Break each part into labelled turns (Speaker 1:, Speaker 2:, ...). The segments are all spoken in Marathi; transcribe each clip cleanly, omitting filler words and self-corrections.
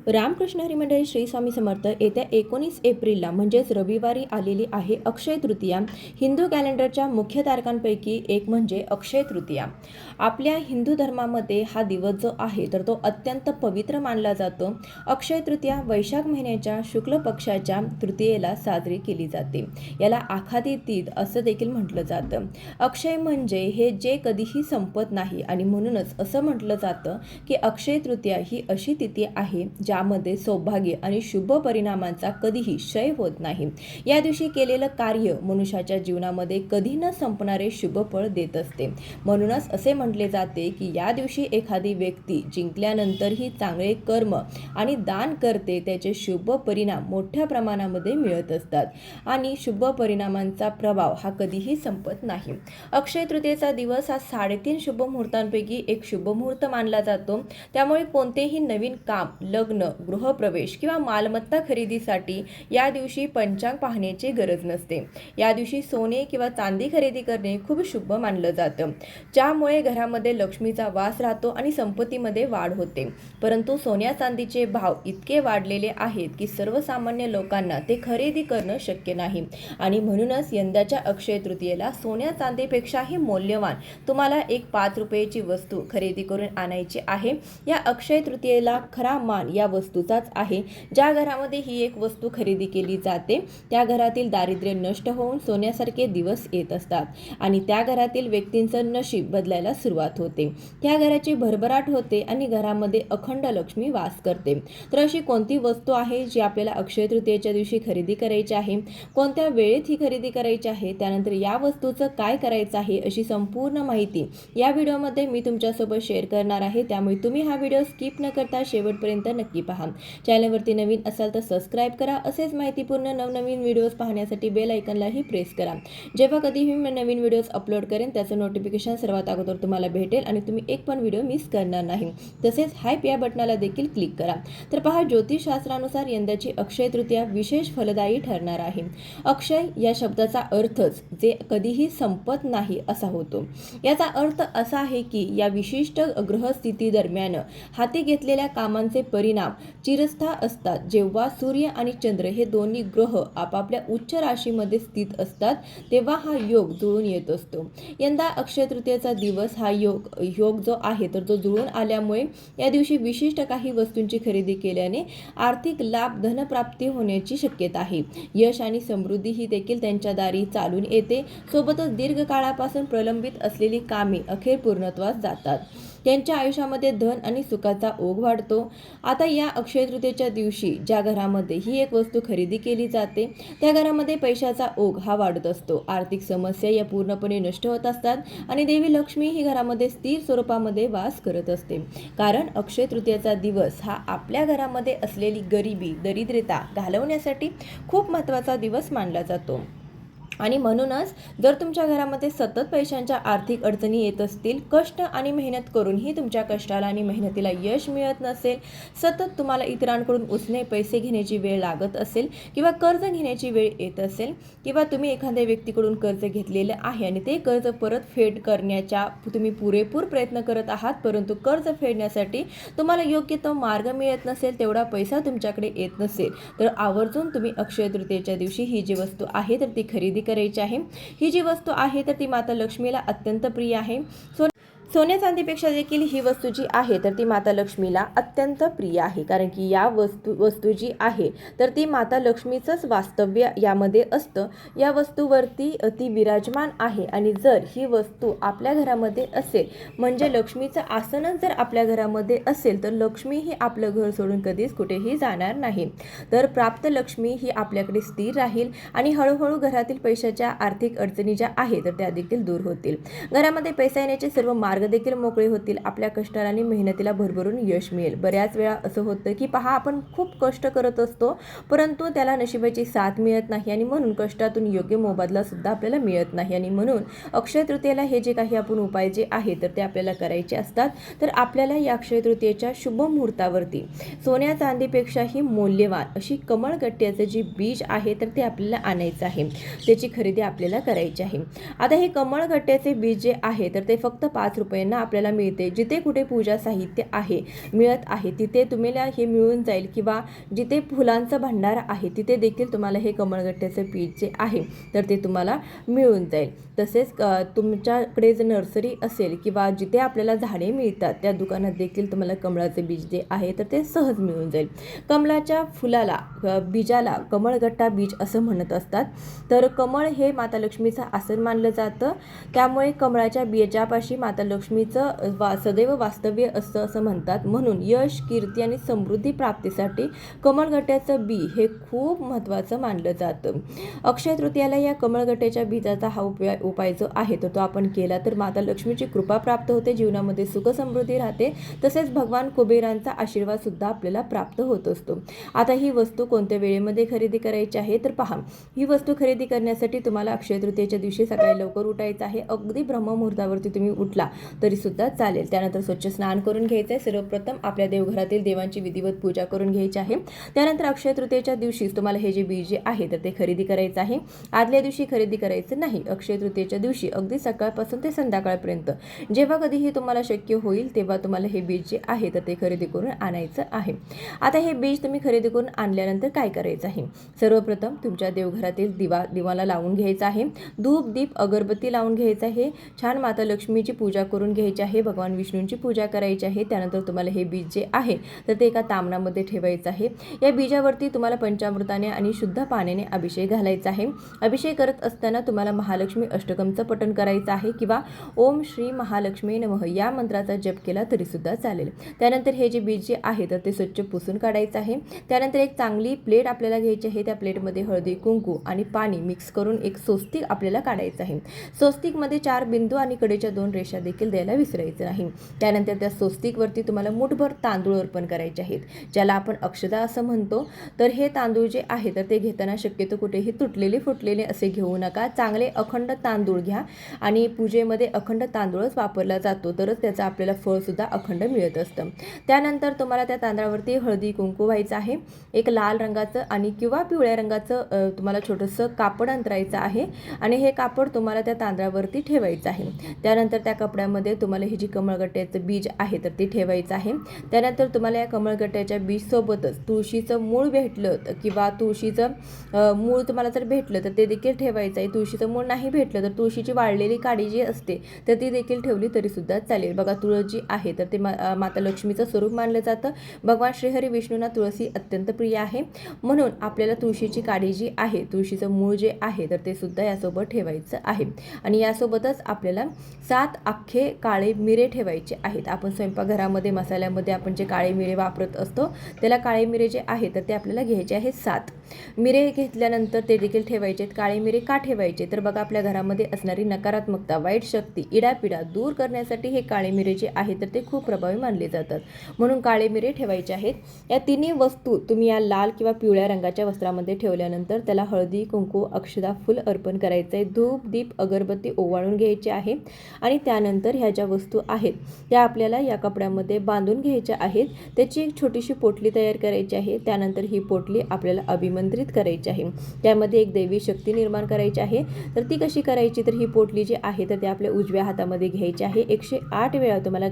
Speaker 1: रामकृष्ण हरी मंडळी श्री स्वामी समर्थ येत्या 19 एप्रिलला म्हणजेच रविवारी आलेली आहे अक्षय तृतीया। हिंदू कॅलेंडरच्या मुख्य तारखांपैकी एक म्हणजे अक्षय तृतीया। आपल्या हिंदू धर्मामध्ये हा दिवस जो आहे तर तो अत्यंत पवित्र मानला जातो। अक्षय तृतीया वैशाख महिन्याच्या शुक्ल पक्षाच्या तृतीयेला साजरी केली जाते। याला आखाती तीज असं देखील म्हटलं जातं। अक्षय म्हणजे हे जे कधीही संपत नाही आणि म्हणूनच असं म्हटलं जातं की अक्षय तृतीया ही अशी तिथी आहे ज्यामध्ये सौभाग्य आणि शुभ परिणामांचा कधीही क्षय होत नाही। या दिवशी केलेलं कार्य मनुष्याच्या जीवनामध्ये कधी न संपणारे शुभ फळ देत असते। म्हणूनच असे म्हटले जाते की या दिवशी एखादी व्यक्ती जिंकल्यानंतरही चांगले कर्म आणि दान करते त्याचे शुभ परिणाम मोठ्या प्रमाणामध्ये मिळत असतात आणि शुभ परिणामांचा प्रभाव हा कधीही संपत नाही। अक्षय तृतीयेचा दिवस हा 3.5 शुभ मुहूर्तांपैकी एक शुभ मुहूर्त मानला जातो। त्यामुळे कोणतेही नवीन काम, लग्न, गृहप्रवेश किंवा मालमत्ता खरेदीसाठी या दिवशी पंचांग पाहण्याची गरज नसते। या दिवशी सोने किंवा चांदी खरेदी करणे खूप शुभ मानलं जातं, ज्यामुळे घरामध्ये लक्ष्मीचा वास राहतो आणि संपत्तीमध्ये वाढ होते। परंतु सोन्या चांदीचे भाव इतके वाढलेले आहेत की सर्वसामान्य लोकांना ते खरेदी करणं शक्य नाही आणि म्हणूनच यंदाच्या अक्षय तृतीयेला सोन्या चांदीपेक्षाही मौल्यवान तुम्हाला एक 5 रुपयाची वस्तू खरेदी करून आणायची आहे। या अक्षय तृतीयेला खरा मान या वस्तूचाच आहे। ज्या घरामध्ये ही एक वस्तू खरेदी केली जाते त्या घरातील दारिद्र्य नष्ट होऊन सोन्यासारखे दिवस येत असतात आणि त्या घरातील व्यक्तींचं नशीब बदलायला सुरुवात होते। त्या घराची भरभराट होते आणि घरामध्ये अखंड लक्ष्मी वास करते। तर अशी कोणती वस्तू आहे जी आपल्याला अक्षय तृतीयेच्या दिवशी खरेदी करायची आहे, कोणत्या वेळेत ही खरेदी करायची आहे, त्यानंतर या वस्तूचं काय करायचं आहे अशी संपूर्ण माहिती या व्हिडिओमध्ये मी तुमच्यासोबत शेअर करणार आहे। त्यामुळे तुम्ही हा व्हिडिओ स्किप न करता शेवटपर्यंत नक्की पहा। चॅनलवरती नवीन असाल तर सबस्क्राईब करा। असेच माहितीपूर्ण नवनवीन व्हिडिओज पाहण्यासाठी बेल आयकॉनलाही प्रेस करा। जेव्हा कधीही मी नवीन व्हिडिओज अपलोड करेन त्याचं नोटिफिकेशन सर्वात अगोदर तुम्हाला भेटेल आणि तुम्ही एक पण व्हिडिओ मिस करणार नाही। तसेच हाईप या बटनाला देखील क्लिक करा। तर पहा, ज्योतिषशास्त्रानुसार यंदाची अक्षय तृतीया विशेष फलदायी ठरणार आहे। अक्षय या शब्दाचा अर्थच जे कधीही संपत नाही असा होतो। याचा अर्थ असा आहे की या विशिष्ट ग्रहस्थिती दरम्यान हाती घेतलेल्या कामांचे परिणाम चिरस्थायी असतात। जेव्हा सूर्य आणि चंद्र हे दोन्ही ग्रह आपापल्या उच्च राशीमध्ये स्थित असतात तेव्हा हा योग जुळून येत असतो। यंदा अक्षय तृतीयेचा दिवस हा योग जो आहे तर तो जुळून आल्यामुळे या दिवशी विशिष्ट काही वस्तूंची खरेदी केल्याने आर्थिक लाभ, धनप्राप्ती होण्याची शक्यता आहे। यश आणि समृद्धी ही देखील त्यांच्या दारी चालून येते। सोबतच दीर्घकाळापासून प्रलंबित असलेली कामे अखेर पूर्णत्वास जातात। त्यांच्या आयुष्यामध्ये धन आणि सुखाचा ओघ वाढतो। आता या अक्षय तृतीयेच्या दिवशी ज्या घरामध्ये ही एक वस्तू खरेदी केली जाते त्या घरामध्ये पैशाचा ओघ हा वाढत असतो। आर्थिक समस्या या पूर्णपणे नष्ट होत असतात आणि देवी लक्ष्मी ही घरामध्ये स्थिर स्वरूपामध्ये वास करत असते। कारण अक्षय तृतीयेचा दिवस हा आपल्या घरामध्ये असलेली गरिबी, दरिद्रता घालवण्यासाठी खूप महत्त्वाचा दिवस मानला जातो आणि म्हणूनच जर तुमच्या घरामध्ये सतत पैशांच्या आर्थिक अडचणी येत असतील, कष्ट आणि मेहनत करूनही तुमच्या कष्टाला आणि मेहनतीला यश मिळत नसेल, सतत तुम्हाला इतरांकडून उसने पैसे घेण्याची वेळ लागत असेल किंवा कर्ज घेण्याची वेळ येत असेल किंवा तुम्ही एखाद्या व्यक्तीकडून कर्ज घेतलेलं आहे आणि ते कर्ज परतफेड करण्याचा तुम्ही पुरेपूर प्रयत्न करत आहात, परंतु कर्ज फेडण्यासाठी तुम्हाला योग्य तो मार्ग मिळत नसेल, तेवढा पैसा तुमच्याकडे येत नसेल, तर आवर्जून तुम्ही अक्षय तृतीयेच्या दिवशी ही जी वस्तू आहे तर ती खरेदी करायची आहे। ही जी वस्तू आहे तर ती माता लक्ष्मीला अत्यंत प्रिय आहे। सोन्या चांदीपेक्षा देखील ही वस्तू जी आहे तर ती माता लक्ष्मीला अत्यंत प्रिय आहे, कारण की या वस्तू जी आहे तर ती माता लक्ष्मीचंच वास्तव्य यामध्ये असतं। या वस्तूवरती ती विराजमान आहे आणि जर ही वस्तू आपल्या घरामध्ये असेल म्हणजे लक्ष्मीचं आसनच जर आपल्या घरामध्ये असेल तर लक्ष्मी ही आपलं घर सोडून कधीच कुठेही जाणार नाही। तर प्राप्त लक्ष्मी ही आपल्याकडे स्थिर राहील आणि हळूहळू घरातील पैशाच्या आर्थिक अडचणी ज्या आहेत तर त्या देखील दूर होतील। घरामध्ये पैसा येण्याचे सर्व मार्ग देखील मोकळे होतील। आपल्या कष्टाला आणि मेहनतीला भरभरून यश मिळेल। बऱ्याच वेळा असं होतं की पहा, आपण खूप कष्ट करत असतो परंतु त्याला नशिबाची साथ मिळत नाही आणि म्हणून कष्टातून योग्य मोबदला सुद्धा आपल्याला मिळत नाही आणि म्हणून अक्षय तृतीयेला हे जे काही आपण उपाय जे आहे तर ते आपल्याला करायचे असतात। तर आपल्याला या अक्षय तृतीयेच्या शुभ मुहूर्तावरती सोन्या चांदीपेक्षाही मौल्यवान अशी कमळगट्ट्याचं जे बीज आहे तर ते आपल्याला आणायचं आहे, त्याची खरेदी आपल्याला करायची आहे। आता हे कमळगट्ट्याचे बीज जे आहे तर ते फक्त 5 रुपयांना आपल्याला मिळते. जिथे कुठे पूजा साहित्य आहे मिळत आहे तिथे तुम्हाला हे मिळून जाईल, किंवा जिथे फुलांचं भांडार आहे तिथे देखील तुम्हाला हे कमळगट्ट्याचं पीठ जे आहे तर ते तुम्हाला मिळून जाईल. तसेच तुमच्याकडे जर नर्सरी असेल किंवा जिथे आपल्याला झाडे मिळतात त्या दुकानात देखील तुम्हाला कमळाचे बीज जे आहे तर ते सहज मिळून जाईल. कमळाच्या फुलाला बीजाला कमळगट्टा बीज असं म्हणत असतात. तर कमळ हे माता लक्ष्मीचं आसन मानलं जातं. त्यामुळे कमळाच्या बीजापाशी माता लक्ष्मीचं सदैव वास्तव्य असतं असं म्हणतात. म्हणून यश, कीर्ती आणि समृद्धी प्राप्तीसाठी कमळगट्ट्याचं बी हे खूप महत्त्वाचं मानलं जातं. अक्षय तृतीयाला या कमळगट्ट्याच्या बीजाचा हा उपाय जो आहे तो आपण केला तर माता लक्ष्मीची कृपा प्राप्त होते, जीवनामध्ये सुख समृद्धी राहते. तसेच भगवान कुबेरांचा आशीर्वाद सुद्धा आपल्याला प्राप्त होत असतो. आता ही वस्तू कोणत्या वेळेमध्ये खरेदी करायची आहे तर पहा, ही वस्तू खरेदी करण्यासाठी तुम्हाला अक्षय तृतीयेच्या दिवशी सकाळी लवकर उठायचं आहे. अगदी ब्रह्ममुहूर्तावरती तुम्ही उठला तरी सुद्धा चालेल. त्यानंतर स्वच्छ स्नान करून घ्यायचं आहे. सर्वप्रथम आपल्या देवघरातील देवांची विधिवत पूजा करून घ्यायची आहे. त्यानंतर अक्षय तृतीयेच्या दिवशीच तुम्हाला हे जे बीज जे आहे तर ते खरेदी करायचं आहे. आदल्या दिवशी खरेदी करायचं नाही. अक्षय तृतीयेच्या दिवशी अगदी सकाळपासून ते संध्याकाळपर्यंत जेव्हा कधीही तुम्हाला शक्य होईल तेव्हा तुम्हाला हे बीज जे आहे तर ते खरेदी करून आणायचं आहे. आता हे बीज तुम्ही खरेदी करून आणल्यानंतर काय करायचं आहे, सर्वप्रथम तुमच्या देवघरातील दिवाला लावून घ्यायचा आहे. धूप, दीप, अगरबत्ती लावून घ्यायचं आहे. छान माता लक्ष्मीची पूजा करून घ्यायची आहे. भगवान विष्णूंची पूजा करायची आहे. त्यानंतर तुम्हाला हे बीज जे आहे तर ते एका तामणामध्ये ठेवायचं आहे. या बीजावरती तुम्हाला पंचामृताने आणि शुद्ध पाण्याने अभिषेक घालायचा आहे. अभिषेक करत असताना तुम्हाला महालक्ष्मी अष्टकमचं पठण करायचं आहे किंवा ओम श्री महालक्ष्मी नमः या मंत्राचा जप केला तरी सुद्धा चालेल. त्यानंतर हे जे बीज जे आहे तर ते स्वच्छ पुसून काढायचं आहे. त्यानंतर एक चांगली प्लेट आपल्याला घ्यायची आहे. त्या प्लेटमध्ये हळदी, कुंकू आणि पाणी मिक्स करून एक स्वस्तिक आपल्याला काढायचं आहे. स्वस्तिकमध्ये 4 बिंदू आणि कडेच्या 2 रेषा देखील द्यायला विसरायचं नाही. त्यानंतर त्या स्वस्तिकवरती तुम्हाला मुठभर तांदूळ अर्पण करायचे आहेत, ज्याला आपण अक्षदा असं म्हणतो. तर हे तांदूळ जे आहे तर ते घेताना शक्यतो कुठेही तुटलेले फुटलेले असे घेऊ नका. चांगले अखंड तांदूळ घ्या आणि पूजेमध्ये अखंड तांदूळच वापरला जातो, तरच त्याचं आपल्याला फळसुद्धा अखंड मिळत असतं. त्यानंतर तुम्हाला त्या तांदळावरती हळदी कुंकू व्हायचं आहे. एक लाल रंगाचं आणि किंवा पिवळ्या रंगाचं तुम्हाला छोटंसं कापड अंतरायचं आहे आणि हे कापड तुम्हाला त्या तांदळावरती ठेवायचं आहे. त्यानंतर त्या कपड्यामध्ये तुम्हाला हे जी कमळगट्ट्याचं बीज आहे तर ते ठेवायचं आहे. त्यानंतर तुम्हाला या कमळगट्ट्याच्या बीजसोबतच तुळशीचं मूळ भेटलं किंवा तुळशीचं मूळ तुम्हाला जर भेटलं तर ते देखील ठेवायचं आहे. तुळशीचं मूळ नाही भेटलं तर तुळशीची वाळलेली काडी जी असते तर ती देखील ठेवली तरी सुद्धा चालेल. बघा, तुळस जी आहे तर ते माता लक्ष्मीचं स्वरूप मानलं जातं. भगवान श्रीहरी विष्णूंना तुळसी अत्यंत प्रिय आहे, म्हणून आपल्याला तुळशीची काडी जी आहे, तुळशीचं मूळ जे आहे तर ते सुद्धा यासोबत ठेवायचं आहे. आणि यासोबतच आपल्याला 7 अख्खे काळे मिरे ठेवायचे आहेत. आपण स्वयंपाकघरामध्ये मसाल्यामध्ये आपण जे काळे मिरे वापरत असतो त्याला काळे मिरे जे आहे तर ते आपल्याला घ्यायचे आहेत. 7 मिरे घेतल्यानंतर ते देखील ठेवायचे आहेत. काळे मिरे का ठेवायचे तर बघा, आपल्या घरामध्ये असणारी नकारात्मकता, वाईट शक्ती, इडापिडा दूर करण्यासाठी हे काळे मिरे जे आहे तर ते खूप प्रभावी मानले जातात, म्हणून काळे मिरे ठेवायचे आहेत. या तिन्ही वस्तू तुम्ही या लाल किंवा पिवळ्या रंगाच्या वस्त्रामध्ये ठेवल्यानंतर त्याला हळदी, कुंकू, अक्षदा, फुल अर्पण करायचं आहे. धूप, दीप, अगरबत्ती ओवाळून घ्यायची आहे आणि त्यानंतर ह्या ज्या वस्तू आहेत त्या आपल्याला या कपड्यामध्ये बांधून घ्यायच्या आहेत. त्याची एक छोटीशी पोटली तयार करायची आहे. त्यानंतर ही पोटली आपल्याला अभिमंत्रित करायची आहे. त्यामध्ये एक दैवी शक्ती निर्माण करायची आहे. तर ती कशी करायची तर ही पोटली जी आहे तर ते आपल्या उजव्या हातामध्ये घ्यायची आहे. 108 वेळा तुम्हाला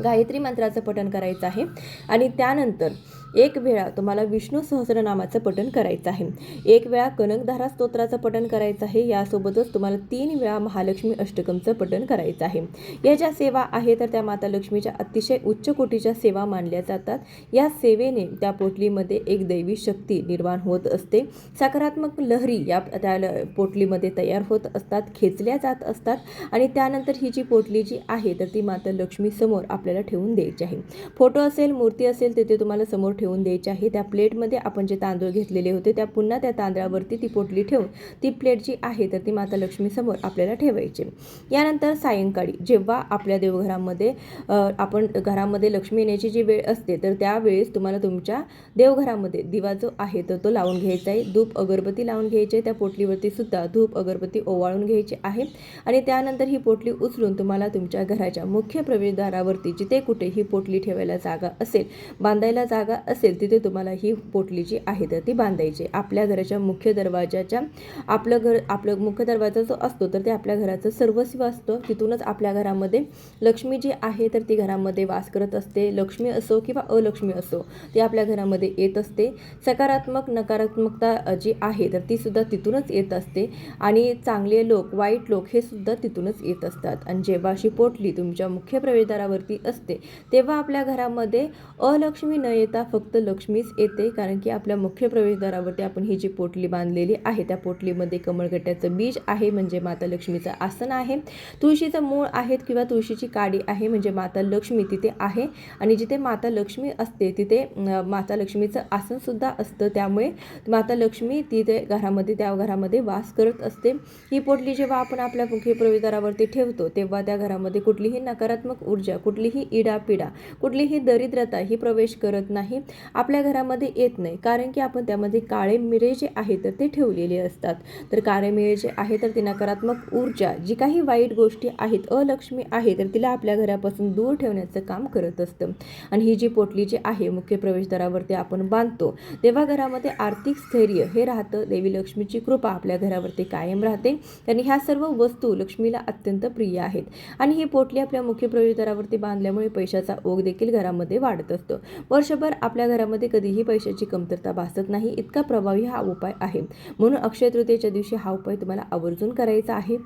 Speaker 1: गायत्री मंत्राचं पठण करायचं आहे आणि त्यानंतर 1 वेळा तुम्हाला विष्णू सहस्रनामाचं पठण करायचं आहे. 1 वेळा कनकधारा स्तोत्राचं पठण करायचं आहे. यासोबतच तुम्हाला 3 वेळा महालक्ष्मी अष्टकमचं पठण करायचं आहे. या ज्या सेवा आहे तर त्या माता लक्ष्मीच्या अतिशय उच्च कोटीच्या सेवा मानल्या जातात. या सेवेने त्या पोटलीमध्ये एक दैवी शक्ती निर्माण होत असते. सकारात्मक लहरी या त्या पोटलीमध्ये तयार होत असतात, खेचल्या जात असतात आणि त्यानंतर ही जी पोटली जी आहे तर ती माता लक्ष्मी समोर आपल्याला ठेवून द्यायची आहे. फोटो असेल, मूर्ती असेल तिथे तुम्हाला समोर ठेवून द्यायची आहे. त्या प्लेटमध्ये आपण जे तांदूळ घेतलेले होते त्या पुन्हा त्या तांदळावरती ती पोटली ठेवून ती प्लेट जी आहे तर ती माता लक्ष्मी समोर आपल्याला ठेवायची. यानंतर सायंकाळी जेव्हा आपल्या देवघरामध्ये आपण घरामध्ये लक्ष्मी येण्याची जी वेळ असते तर त्यावेळेस तुम्हाला तुमच्या देवघरामध्ये दिवा जो आहे तर तो लावून घ्यायचा आहे. धूप अगरबत्ती लावून घ्यायची. त्या पोटलीवरती सुद्धा धूप अगरबत्ती ओवाळून घ्यायची आहे आणि त्यानंतर ही पोटली उचलून तुम्हाला तुमच्या घराच्या मुख्य प्रवेशद्वारावरती जिथे कुठे ही पोटली ठेवायला जागा असेल, बांधायला जागा असेल तिथे तुम्हाला ही पोटली जी आहे तर ती बांधायची. आपल्या घराच्या मुख्य दरवाजाच्या आपलं मुख्य दरवाजा जो असतो तर ते आपल्या घराचं सर्वस्व असतं. तिथूनच आपल्या घरामध्ये लक्ष्मी जी आहे तर ती घरामध्ये वास करत असते. लक्ष्मी असो किंवा अलक्ष्मी असो ती आपल्या घरामध्ये येत असते. सकारात्मक नकारात्मकता जी आहे तर ती सुद्धा तिथूनच येत असते आणि चांगले लोक वाईट लोक हे सुद्धा तिथूनच येत असतात. आणि जेव्हा अशी पोटली तुमच्या मुख्य प्रवेशद्वारावरती असते तेव्हा आपल्या घरामध्ये अलक्ष्मी न येता फक्त लक्ष्मीच येते. कारण की आपल्या मुख्य प्रवेशद्वारावरती आपण ही जी पोटली बांधलेली आहे त्या पोटलीमध्ये कमळगट्ट्याचं बीज आहे म्हणजे माता लक्ष्मीचं आसन आहे. तुळशीचं मूळ आहेत किंवा तुळशीची काडी आहे म्हणजे माता लक्ष्मी तिथे आहे. आणि जिथे माता लक्ष्मी असते तिथे माता लक्ष्मीचं आसन सुद्धा असतं. त्यामुळे माता लक्ष्मी तिथे त्या घरामध्ये वास करत असते. ही पोटली जेव्हा आपण आपल्या मुख्य प्रवेशद्वारावरती ठेवतो तेव्हा त्या घरामध्ये कुठलीही नकारात्मक ऊर्जा, कुठलीही इडापिडा, कुठलीही दरिद्रता ही प्रवेश करत नाही, आपल्या घरामध्ये येत नाही. कारण की आपण त्यामध्ये काळे मिरे जे आहे तर ते ठेवलेले असतात. तर काळे मिरे जे आहे तर ती नकारात्मक ऊर्जा, जी काही वाईट गोष्टी आहेत, अलक्ष्मी आहे तर तिला आपल्या घरापासून दूर ठेवण्याचं काम करत असतं. आणि ही जी पोटली जी आहे मुख्य प्रवेशद्वारावरती आपण बांधतो तेव्हा घरामध्ये आर्थिक स्थैर्य हे राहतं. देवी लक्ष्मीची कृपा आपल्या घरावरती कायम राहते. आणि ह्या सर्व वस्तू लक्ष्मीला अत्यंत प्रिय आहेत. आणि ही पोटली आपल्या मुख्य प्रवेशद्वारावरती बांधल्यामुळे पैशाचा ओघ देखील घरामध्ये वाढत असतो. वर्षभर आपल्या घरामध्ये कधीही पैशाची कमतरता भासत नाही, इतका प्रभावी हा उपाय आहे. म्हणून अक्षय तृतीयेच्या दिवशी हा उपाय तुम्हाला आवर्जून करायचा आहे.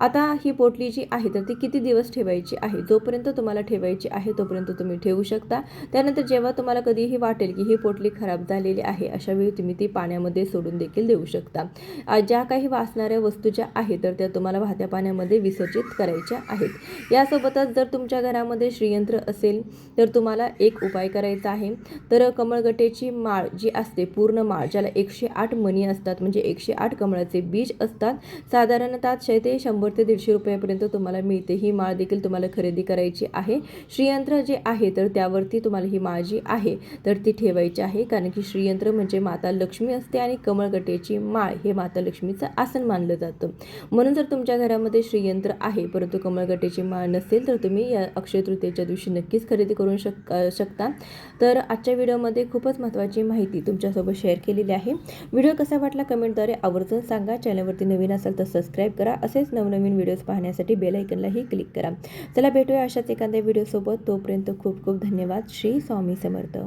Speaker 1: आता ही पोटली जी आहे तर ती किती दिवस ठेवायची आहे, जोपर्यंत तुम्हाला ठेवायची आहे तोपर्यंत तुम्ही ठेवू शकता. त्यानंतर जेव्हा तुम्हाला कधीही वाटेल की ही पोटली खराब झालेली आहे अशा वेळी तुम्ही ती पाण्यामध्ये सोडून देखील देऊ शकता. ज्या काही वासणाऱ्या वस्तू ज्या आहेत तर त्या तुम्हाला वाहत्या पाण्यामध्ये विसर्जित करायच्या आहेत. यासोबतच जर तुमच्या घरामध्ये श्रीयंत्र असेल तर तुम्हाला एक उपाय करायचा आहे. तर कमळगट्ट्याची माळ जी असते, पूर्ण माळ, ज्याला 108 मणी असतात म्हणजे 108 कमळाचे बीज असतात, साधारणतः 100 ते 150 रुपयापर्यंत तुम्हाला मिळते. ही माळ देखील तुम्हाला खरेदी करायची आहे. श्रीयंत्र जे आहे तर त्यावरती तुम्हाला ही माळ जी आहे तर ती ठेवायची आहे. कारण की श्रीयंत्र म्हणजे माता लक्ष्मी असते आणि कमळगट्ट्याची माळ हे माता लक्ष्मीचं आसन मानलं जातं. म्हणून जर तुमच्या घरामध्ये श्रीयंत्र आहे परंतु कमळगट्ट्याची माळ नसेल तर तुम्ही या अक्षय तृतीयेच्या दिवशी नक्कीच खरेदी करू शकता. तर आजच्या व्हिडिओमध्ये खूपच महत्त्वाची माहिती तुमच्यासोबत शेअर केलेली आहे. व्हिडिओ कसा वाटला कमेंटद्वारे आवर्जून सांगा. चॅनलवरती नवीन असाल तर सबस्क्राईब करा. असेच नवनवीन व्हिडिओज पाहण्यासाठी बेल आयकॉनलाही क्लिक करा. चला भेटूया अशाच एखाद्या व्हिडिओसोबत. तोपर्यंत खूप खूप धन्यवाद. श्री स्वामी समर्थ.